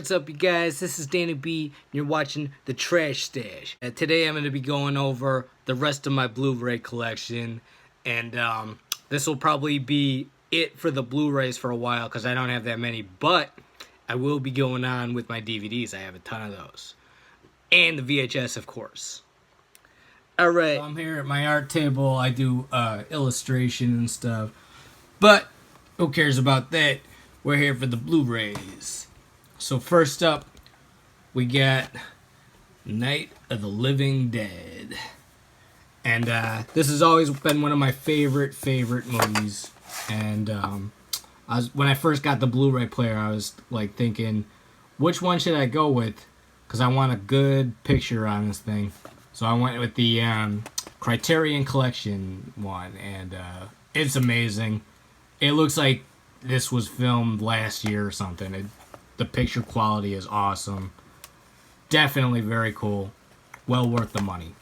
What's up, you guys? This is Danny B, and you're watching The Trash Stash. Today I'm going to be going over the rest of my Blu-ray collection, and this will probably be it for the Blu-rays for a while because I don't have that many, but I will be going on with my DVDs. I have a ton of those. And the VHS, of course. Alright, so I'm here at my art table. I do illustration and stuff, but who cares about that? We're here for the Blu-rays. So first up, we got Night of the Living Dead. And this has always been one of my favorite movies. And when I first got the Blu-ray player, I was like thinking, which one should I go with? Because I want a good picture on this thing. So I went with the Criterion Collection one. And it's amazing. It looks like this was filmed last year or something. The picture quality is awesome. Definitely very cool. Well worth the money.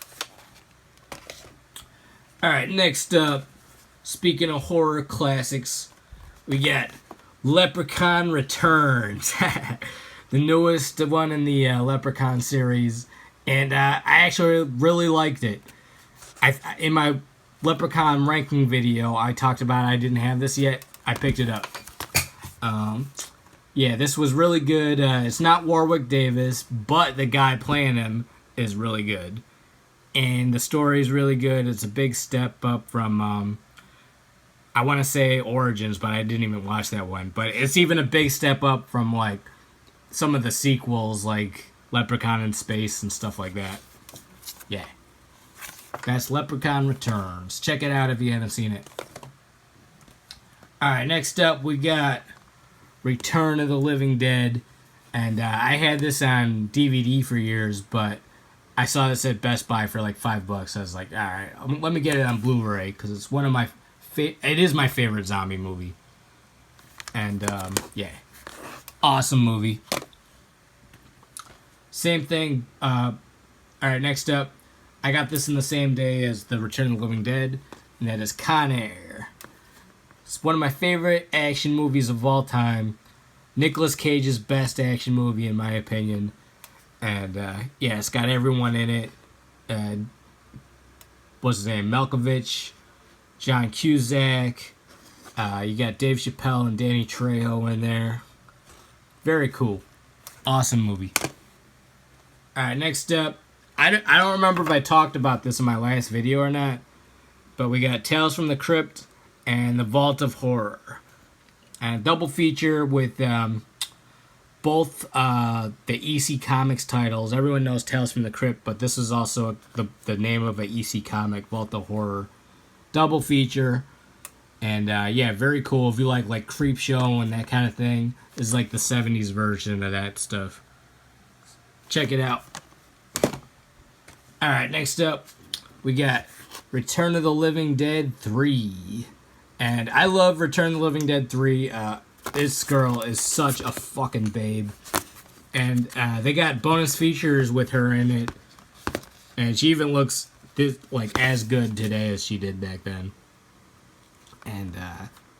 Alright, next up, speaking of horror classics, we got Leprechaun Returns. The newest one in the Leprechaun series. And I actually really liked it. In my Leprechaun ranking video, I talked about I didn't have this yet. I picked it up. Yeah, this was really good. It's not Warwick Davis, but the guy playing him is really good. And the story is really good. It's a big step up from, I want to say Origins, but I didn't even watch that one. But it's even a big step up from, like, some of the sequels, like Leprechaun in Space and stuff like that. Yeah. That's Leprechaun Returns. Check it out if you haven't seen it. Alright, next up we got Return of the Living Dead, and I had this on DVD for years, but I saw this at Best Buy for like $5. I was like, all right, let me get it on Blu-ray because it's one of my it is my favorite zombie movie, and yeah, awesome movie. Same thing. All right, next up, I got this in the same day as the Return of the Living Dead, and that is Conair. It's one of my favorite action movies of all time. Nicolas Cage's best action movie, in my opinion. And, yeah, it's got everyone in it. What's his name? Malkovich, John Cusack. You got Dave Chappelle and Danny Trejo in there. Very cool. Awesome movie. Alright, next up. I don't remember if I talked about this in my last video or not. But we got Tales from the Crypt and The Vault of Horror. And a double feature with both the EC Comics titles. Everyone knows Tales from the Crypt, but this is also the name of an EC comic, Vault of Horror. Double feature. And yeah, very cool. If you like Creep Show and that kind of thing. It's like the 70s version of that stuff. Check it out. Alright, next up, we got Return of the Living Dead 3. And I love Return of the Living Dead 3. This girl is such a fucking babe. And they got bonus features with her in it. And she even looks like as good today as she did back then. And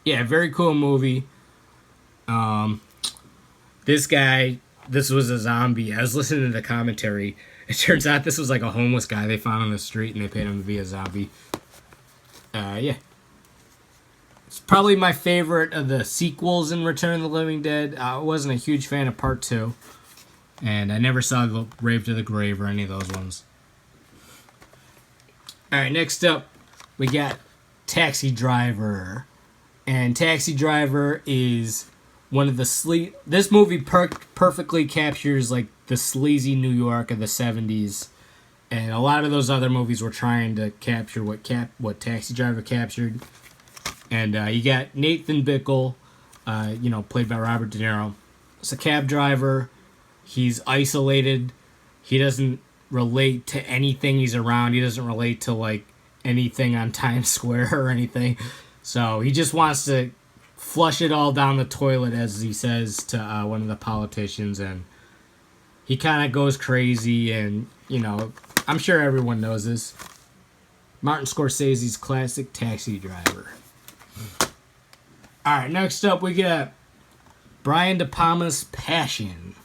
yeah, very cool movie. This was a zombie. I was listening to the commentary. It turns out this was like a homeless guy they found on the street and they paid him to be a zombie. Yeah. It's probably my favorite of the sequels in Return of the Living Dead. I wasn't a huge fan of Part 2. And I never saw the Rave to the Grave or any of those ones. Alright, next up, we got Taxi Driver. And Taxi Driver is one of the this movie perfectly captures like the sleazy New York of the 70s. And a lot of those other movies were trying to capture what Taxi Driver captured. And you got Nathan Bickle, played by Robert De Niro. It's a cab driver. He's isolated. He doesn't relate to anything he's around. He doesn't relate to, like, anything on Times Square or anything. So he just wants to flush it all down the toilet, as he says to one of the politicians. And he kind of goes crazy. And, I'm sure everyone knows this. Martin Scorsese's classic Taxi Driver. Alright, next up we got Brian De Palma's Passion.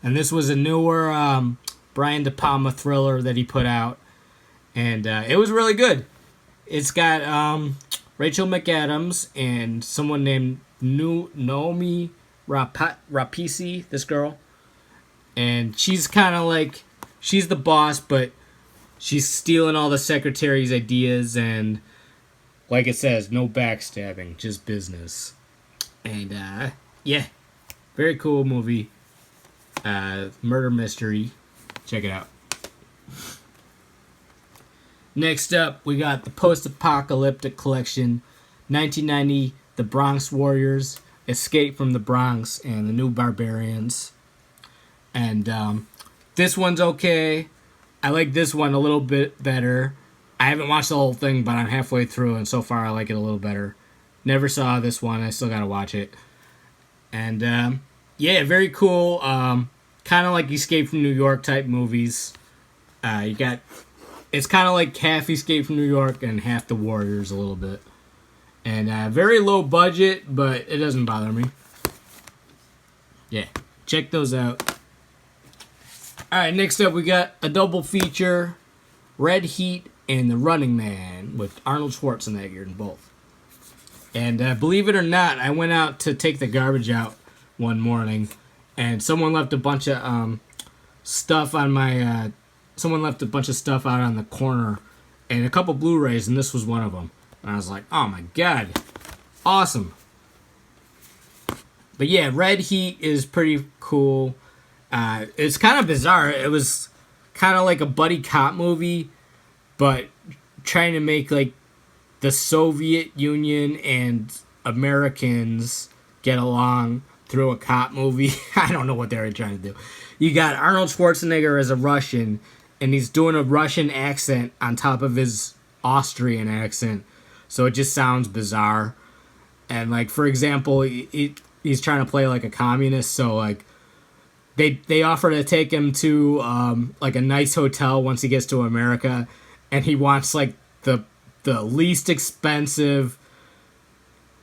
And this was a newer Brian De Palma thriller that he put out. And it was really good. It's got Rachel McAdams and someone named Naomi Rapace, this girl. And she's kind of like, she's the boss, but she's stealing all the secretary's ideas. And like it says, no backstabbing, just business. And yeah, very cool movie. Murder mystery. Check it out. Next up, we got the post-apocalyptic collection, 1990, The Bronx Warriors, Escape from the Bronx, and The New Barbarians. And this one's okay. I like this one a little bit better. I haven't watched the whole thing, but I'm halfway through, and so far I like it a little better. Never saw this one. I still gotta watch it. And yeah, very cool. Kind of like Escape from New York type movies. You got... It's kind of like half Escape from New York and half The Warriors a little bit. And very low budget, but it doesn't bother me. Yeah, check those out. Alright, next up we got a double feature. Red Heat and The Running Man with Arnold Schwarzenegger in both. And believe it or not, I went out to take the garbage out one morning. And someone left a bunch of stuff on my... Someone left a bunch of stuff out on the corner and a couple Blu-rays, and this was one of them. And I was like, oh my god, awesome. But yeah, Red Heat is pretty cool. It's kind of bizarre. It was kind of like a buddy cop movie, but trying to make like the Soviet Union and Americans get along through a cop movie. I don't know what they were trying to do. You got Arnold Schwarzenegger as a Russian, and he's doing a Russian accent on top of his Austrian accent. So it just sounds bizarre. And, like, for example, he's trying to play, like, a communist. So, like, they offer to take him to, like, a nice hotel once he gets to America. And he wants, like, the least expensive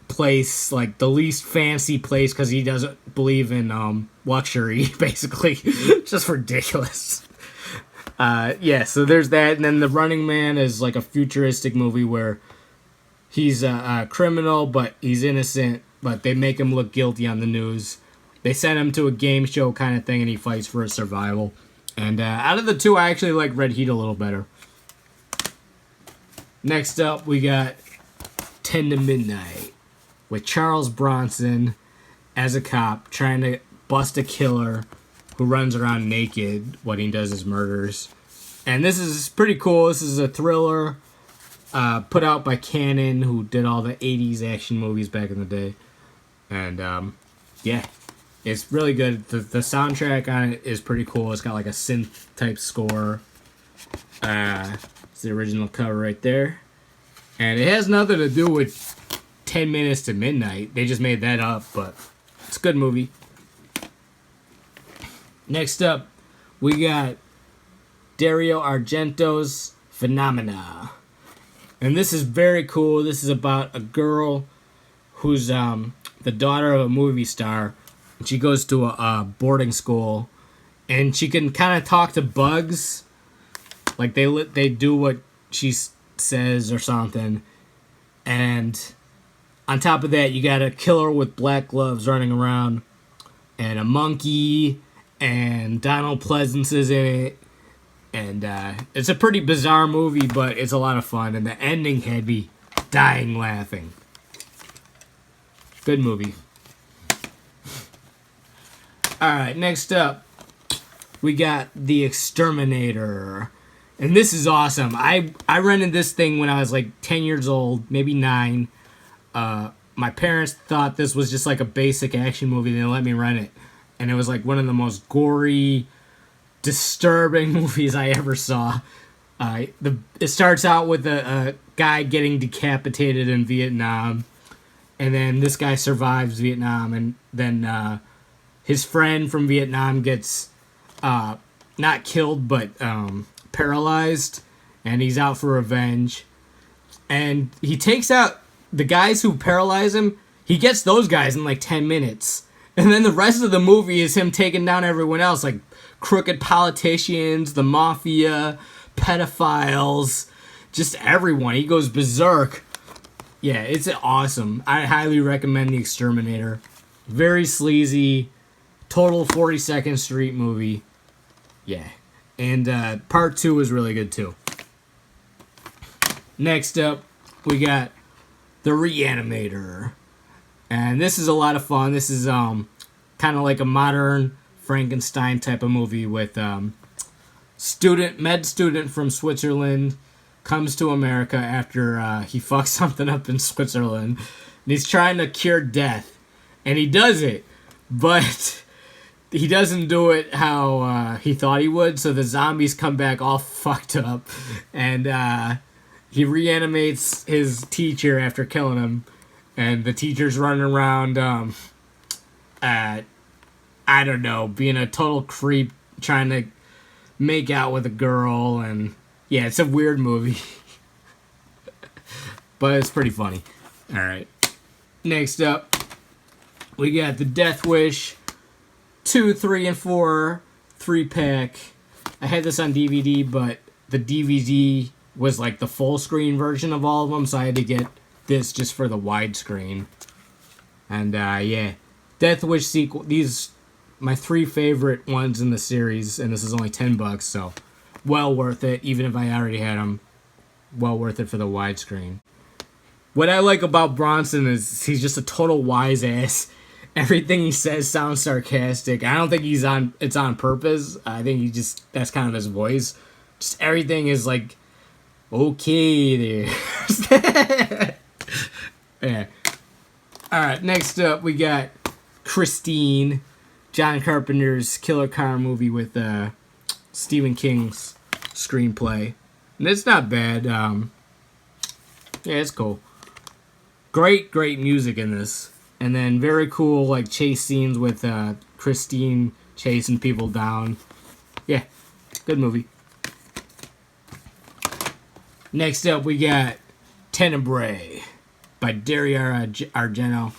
place, like, the least fancy place, because he doesn't believe in luxury, basically. Just ridiculous. Yeah, so there's that. And then The Running Man is like a futuristic movie where he's a criminal, but he's innocent, but they make him look guilty on the news. They send him to a game show kind of thing, and he fights for his survival. And out of the two, I actually like Red Heat a little better. Next up, we got 10 to Midnight with Charles Bronson as a cop trying to bust a killer who runs around naked when he does his murders. And this is pretty cool. This is a thriller put out by Canon, who did all the 80s action movies back in the day. And, yeah, it's really good. The soundtrack on it is pretty cool. It's got like a synth-type score. It's the original cover right there. And it has nothing to do with 10 Minutes to Midnight. They just made that up, but it's a good movie. Next up, we got Dario Argento's Phenomena. And this is very cool. This is about a girl who's the daughter of a movie star. She goes to a boarding school, and she can kind of talk to bugs. Like, they do what she says or something. And on top of that, you got a killer with black gloves running around, and a monkey, and Donald Pleasance is in it. And it's a pretty bizarre movie, but it's a lot of fun. And the ending had me dying laughing. Good movie. Alright, next up, we got The Exterminator. And this is awesome. I rented this thing when I was like 10 years old, maybe 9. My parents thought this was just like a basic action movie. They let me rent it. And it was like one of the most gory, disturbing movies I ever saw. It starts out with a guy getting decapitated in Vietnam. And then this guy survives Vietnam. And then his friend from Vietnam gets not killed, but paralyzed. And he's out for revenge. And he takes out the guys who paralyze him. He gets those guys in like 10 minutes. And then the rest of the movie is him taking down everyone else, like crooked politicians, the mafia, pedophiles, just everyone. He goes berserk. Yeah, it's awesome. I highly recommend The Exterminator. Very sleazy, total 42nd Street movie. Yeah. And part 2 was really good too. Next up, we got The ReAnimator. And this is a lot of fun. This is kind of like a modern Frankenstein type of movie with med student from Switzerland comes to America after he fucks something up in Switzerland. And he's trying to cure death. And he does it. But he doesn't do it how he thought he would. So the zombies come back all fucked up. And he reanimates his teacher after killing him. And the teacher's running around, I don't know, being a total creep, trying to make out with a girl. And yeah, it's a weird movie. But it's pretty funny. Alright. Next up, we got The Death Wish 2, 3, and 4 3-pack. I had this on DVD, but the DVD was like the full screen version of all of them, so I had to get this just for the widescreen. And yeah, Death Wish sequel. These my 3 favorite ones in the series, and this is only $10, so well worth it. Even if I already had them, well worth it for the widescreen. What I like about Bronson is he's just a total wise ass. Everything he says sounds sarcastic. I don't think it's on purpose. I think that's kind of his voice. Just everything is like, okay there. Yeah. Alright, next up we got Christine, John Carpenter's killer car movie with Stephen King's screenplay. And it's not bad. Yeah, it's cool. Great music in this. And then very cool like chase scenes with Christine chasing people down. Yeah, good movie. Next up we got Tenebrae by Dario Argento.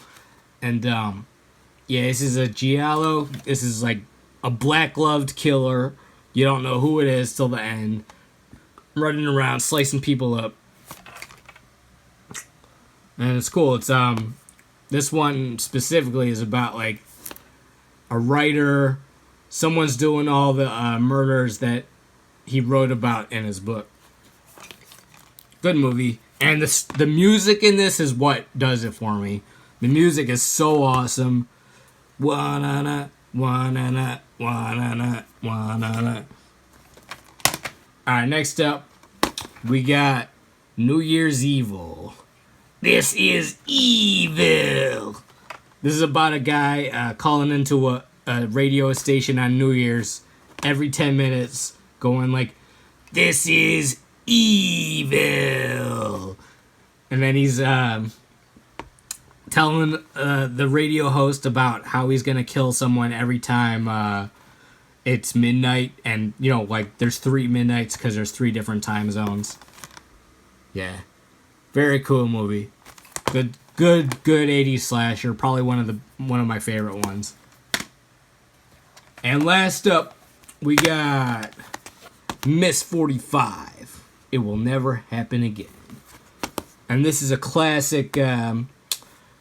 And yeah, this is a giallo. This is like a black-gloved killer. You don't know who it is till the end. Running around slicing people up. And it's cool. It's this one specifically is about like a writer. Someone's doing all the murders that he wrote about in his book. Good movie. And the music in this is what does it for me. The music is so awesome. Wa-na-na, wa-na-na, wa-na-na, wa-na-na. Alright, next up, we got New Year's Evil. This is evil. This is about a guy calling into a radio station on New Year's every 10 minutes, going like, "This is evil." And then he's telling the radio host about how he's gonna kill someone every time it's midnight. And, you know, like, there's 3 midnights because there's 3 different time zones. Yeah. Very cool movie. Good 80s slasher. Probably one of my favorite ones. And last up, we got Miss 45. It Will Never Happen Again. And this is a classic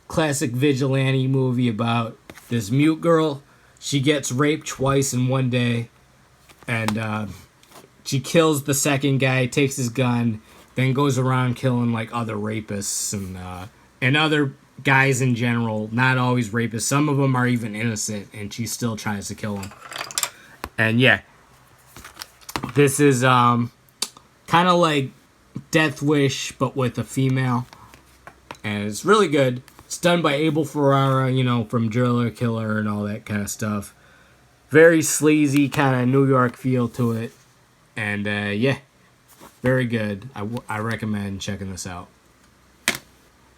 vigilante movie about this mute girl. She gets raped twice in one day, and she kills the second guy, takes his gun, then goes around killing like other rapists and other guys in general. Not always rapists. Some of them are even innocent, and she still tries to kill them. And yeah, this is kind of like Death Wish, but with a female. And it's really good. It's done by Abel Ferrara, you know, from Driller Killer and all that kind of stuff. Very sleazy, kind of New York feel to it. And yeah, very good. I recommend checking this out.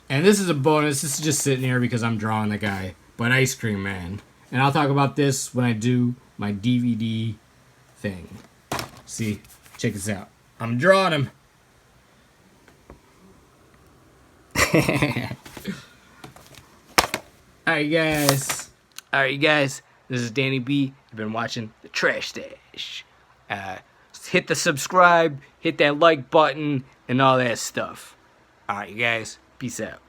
And this is a bonus. This is just sitting here because I'm drawing the guy. But Ice Cream Man. And I'll talk about this when I do my DVD thing. See? Check this out. I'm drawing him. Alright guys, Alright, you guys, this is Danny B. You've been watching The Trash Stash. Hit the subscribe, hit that like button, and all that stuff. Alright, you guys, peace out.